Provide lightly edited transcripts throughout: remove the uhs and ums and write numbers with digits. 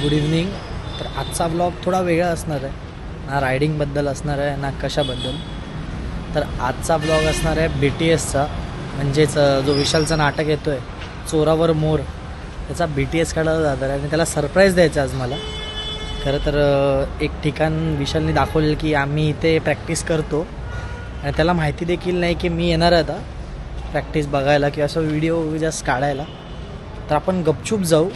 Good evening. तर आजचा blog थोडा वेगळा असणार आहे, ना रायडिंगबद्दल असणार आहे ना कशाबद्दल. तर आजचा ब्लॉग असणार आहे BTSचा, म्हणजेच जो विशालचं नाटक येतो आहे चोरावर मोर, त्याचा BTS काढायला जाणार आहे आणि त्याला सरप्राईज द्यायचं आज मला. खरं तर एक ठिकाण विशालने दाखवलेलं की आम्ही इथे प्रॅक्टिस करतो आणि त्याला माहिती देखील नाही की मी येणार आहे आता प्रॅक्टिस बघायला किंवा असं व्हिडिओ जस्ट काढायला. तर आपण गपचूप जाऊ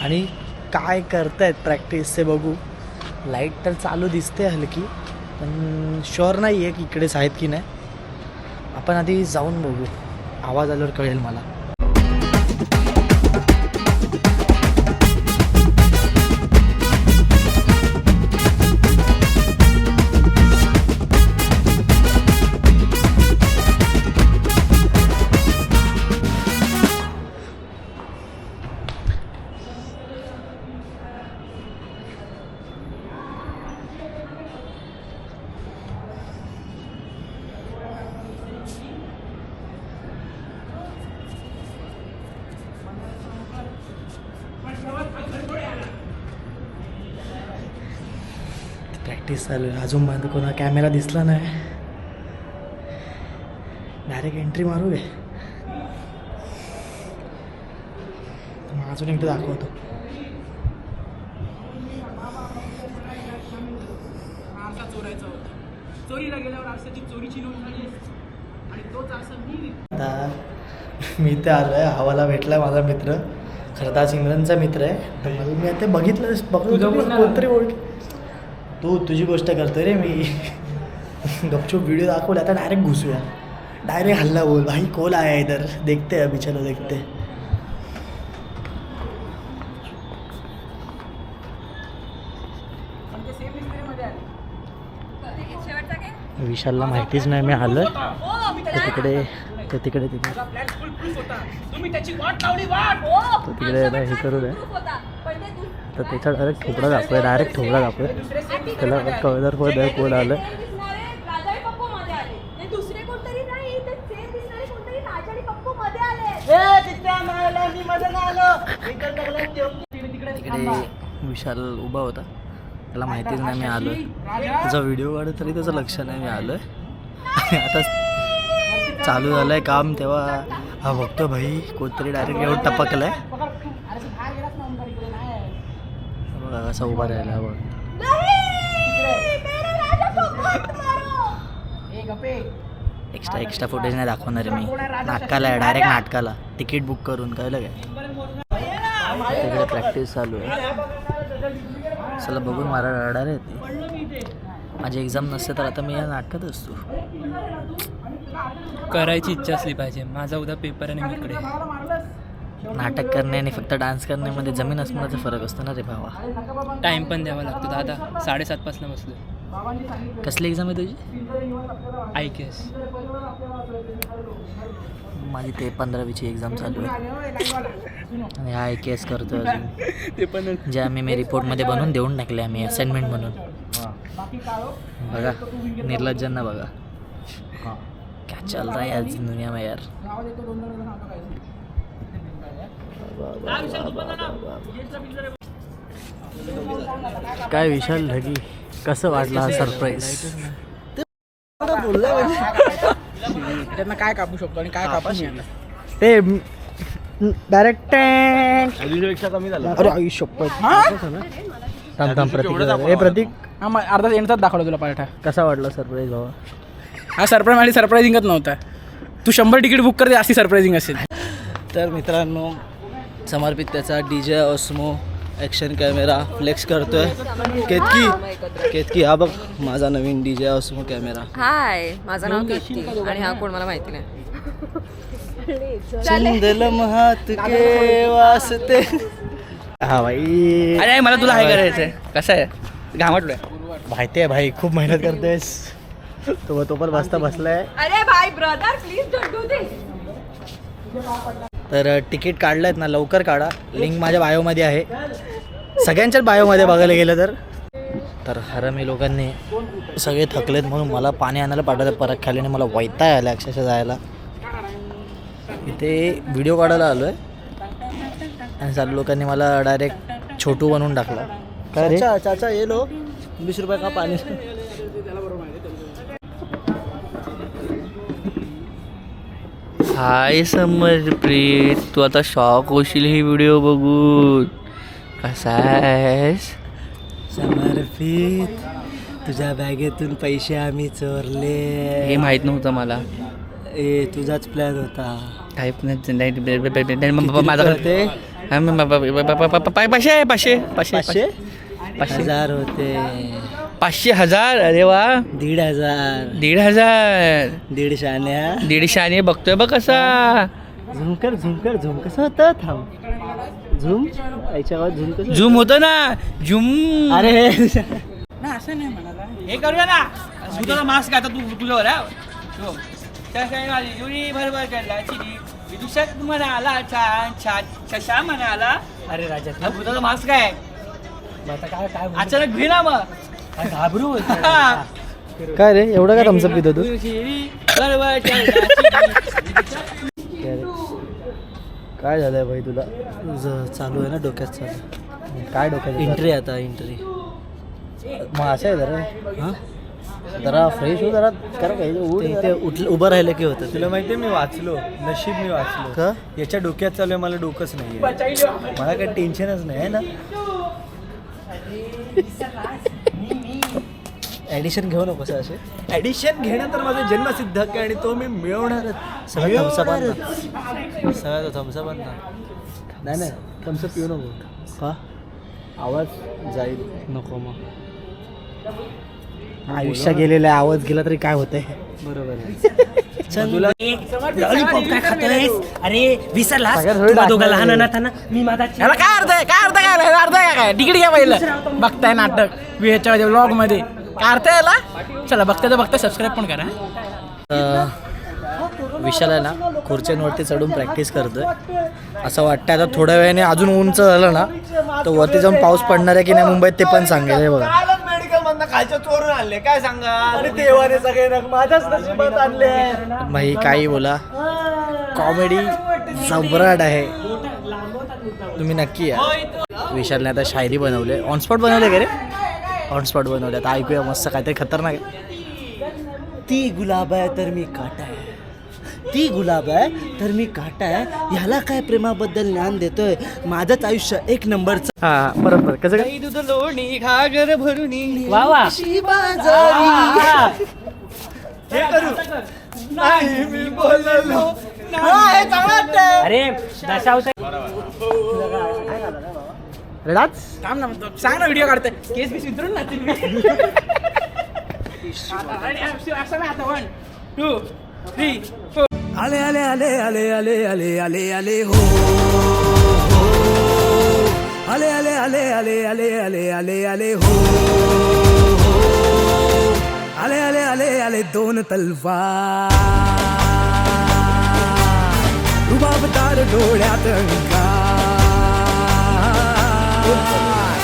आणि काय करतायत प्रॅक्टिस ते बघू. लाईट तर चालू दिसते हलकी, पण शुअर नाही आहे की इकडेच आहेत की नाही. आपण आधी जाऊन बघू, आवाज आल्यावर कळेल मला. प्रॅक्टिस चालू आहे अजून पर्यंत कोणा कॅमेरा दिसला नाही. डायरेक्ट एंट्री मारू दे. मग अजून एकदा दाखवतो. आता मी इथे आलो आहे, हवाला भेटला माझा मित्र. खरं तर आज इम्रानचा मित्र आहे. तर मला मी आता बघितलं कोणतरी ओळख. तुझी गोष्ट करतोय रे मी. गपचूप व्हिडिओ दाखवला, आता डायरेक्ट घुसूया. डायरेक्ट हल्ला बोल भाई कोल आया इधर, देखते अभी, चलो देखते. विशालला माहितीच नाही मी आलोय. तिकडे तिकडे हे करू द्या. तर त्याचा डायरेक्ट ठोकळा दाखवूया, त्याला कळदर पद कोण आलं. तिकडे विशाल उभा होता, त्याला माहितीच नाही मी आलोय. त्याचा व्हिडिओ काढत तरी त्याचं लक्ष नाही मी आलोय. आता चालू झालंय काम तेव्हा हा बघतो भाई कोणतरी डायरेक्ट येऊन टपकलाय. असा उभा राहिला बघ. एक्स्ट्रा फुटेज नाही दाखवणार मी. नाटकाला आहे, डायरेक्ट नाटकाला तिकीट बुक करून. कळलं काय? तिकडे प्रॅक्टिस चालू आहे. चला बघून मला रडायला येते. माझी एक्झाम नसते तर आता मी या नाटकात असतो. करायची इच्छा असली पाहिजे. माझा उद्या पेपर आहे आणि इकडे नाटक करणे आणि फक्त डान्स करण्यामध्ये जमीन आसमानाचा फरक असतो ना रे भावा. टाईम पण द्यावा लागतो दादा. 7:30 बसलो. कसली एक्झाम आहे तुझी? IKS. माझी ते 15वीची एक्झाम चालू आहे आणि हा IKS करतो अजून. ते पण जे आम्ही रिपोर्टमध्ये बनवून देऊन टाकले आम्ही असाइनमेंट म्हणून. बघा निर्लज्जांना बघा क्या चल रहा है आज दुनिया में यार. काय विशाल ढगी, कसं वाटलं हा सरप्राईज? त्यांना काय कापू शकतो आणि काय कापू शकतो ते डायरेक्ट कमी झालं. अरे आई शपथ. थांब प्रतीक. प्रतीक हा अर्धा एंडचाच दाखवला तुला पार्ट. कसा वाटला सरप्राईज भावा? हा सरप्राईज आणि सरप्रायझिंगच नव्हता. तू 100 तिकीट बुक करते अशी सरप्रायझिंग असेल. तर मित्रांनो समर्पित त्याचा DJ Osmo action camera flex करतोय. केतकी हा बघ माझा नवीन DJ ऑस्मो कॅमेरा. हाय, माझं नाव केतकी आणि हा कोण मला माहिती नाही. चंदल महात के वास्ते. हा भाई. अरे मला तुला हाय करायचंय. कसं आहे घामटलोय माहिती आहे भाई, खूप मेहनत करतेस. तो पण मस्त बसलाय. अरे भाई ब्रदर प्लीज डोंट डू दिस. तर तिकीट काढलं ना, लवकर काढा. लिंक माझ्या बायोमध्ये आहे, सगळ्यांच्याच बायोमध्ये बघायला गेलं तर. हरामी लोकांनी सगळे थकलेत म्हणून मला पाणी आणायला पाठवतात परत खाली. आणि मला वैताग आला अक्षरशः जायला. इथे व्हिडिओ काढायला आलो आहे आणि चालू लोकांनी मला डायरेक्ट छोटू बनवून टाकला. काय रे चाचा ये लो 20 रुपये का पाणी. हाय समरप्रीत, तू आता शॉक होशील ही व्हिडिओ बघून. कसा आहेस? समर्पित, तुझ्या बॅगेतून पैसे आम्ही चोरले. हे माहित नव्हतं मला. ए तुझाच प्लॅन होता. माझ्याकडे पाचशे पाचशे पाचशे 500 होते. 500,000. अरे वा. 1,500. 1,500. 150 आण्या. 150 आणि बघतोय बघ कसा. झूम कर झूम कसं होतं. थांब झूम आईच्या गावात झूम कसं. झूम होतं ना. झूम. अरे ना असं नाही म्हणाला. हे करूया ना. भूताचा मास्क आता तू तुझ्यावर म्हणाला छान छान शशा म्हणाला. अरे राजा हा भूताचा मास्क आहे. आता काय काय अचानक घे ना मग. घाबरू काय रे एवढं काय थम्सअप पितो तू? काय झालंय भाई तुला? चालू आहे ना डोक्यात चालू. काय डोक्यात एंट्री आता एंट्री. मग असं आहे जरा. हां जरा फ्रेश हो जरा. करा काही ते उभं राहिलं की होतं. तुला माहितीये मी वाचलो, नशीब मी वाचलो. का याच्या डोक्यात चालू आहे, मला डोकंच नाही मला काही टेन्शनच नाही आहे ना. ॲडिशन घेऊ नको असे. ॲडिशन घेणं तर माझं जन्मसिद्ध हक्क आहे आणि तो मी मिळवणारच. सगळं थम्सअप आण ना. सगळं थम्सअप आण ना. नाही थम्सअप पिऊ नको. का आवाज जाईल. नको मग. आयुष्य गेलेलं आहे, आवाज गेला तरी काय होतंय. बरोबर आहे. लॉलीपॉप काय खातोयस? अरे विसरला सगळ्यात थोडी टाकणार दोघं लहान आहे. अनाथांना मी माझा याला काय अर्थ आहे? काय अर्थ काय अर्थ आहे काय? तिकीट घ्या पहिलं. बघताय नाटक ह्याच्यामध्ये व्लॉग मध्ये काय अर्थ आहे याला? चला बघता तर बघता सबस्क्राईब पण करा. विशाल आहे ना खुर्च्यांवरती चढून प्रॅक्टिस करतोय. असं वाटतं आता थोड्या वेळाने अजून उंच झालं ना तर वरती जाऊन पाऊस पडणार आहे की नाही मुंबईत ते पण सांगेल. हे बघा मेडिकल मधनं खालच्या चोरून आणले काय सांगा. आणि देवाने सगळे नग माझ्याच नशिबात आणले. भाई काही बोला, कॉमेडी जबराट आहे. तुम्ही नक्की या. विशालने आता शायरी बनवले. ऑन स्पॉट बनवले का रे? ऑन स्पॉट बनवले. आता ऐकूया मस्त काहीतरी खतरनाक आहे. ती गुलाब आहे तर मी काटा आहे. ती गुलाब आहे तर मी काटा आहे. ह्याला काय प्रेमाबद्दल ज्ञान देतोय. माझंच आयुष्य एक नंबरचं. हा बरोबर. कसं काय? दूध लोणी घागर भरून वा वा. नाही मी बोललो. अरे दशावता रेडाच काम ना म्हणतो. सांग ना व्हिडिओ काढतोय. केस बीस विचारून ना असं ना आता 1 2 3 4. आले आले आले आले आले आले आले आले हो. आले आले आले आले आले आले आले आले हो. आले आले आले आले दोन तलवार. रुबाबदार डोळ्यात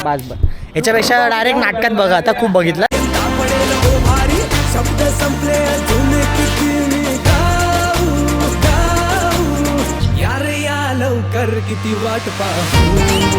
बास बस. याच्यापेक्षा डायरेक्ट नाटकात बघा. आता खूप बघितलं. पडेल हो भारी. शब्द संपले अजून किती मी गाऊ गाऊ. यार या लवकर किती वाट पाहू.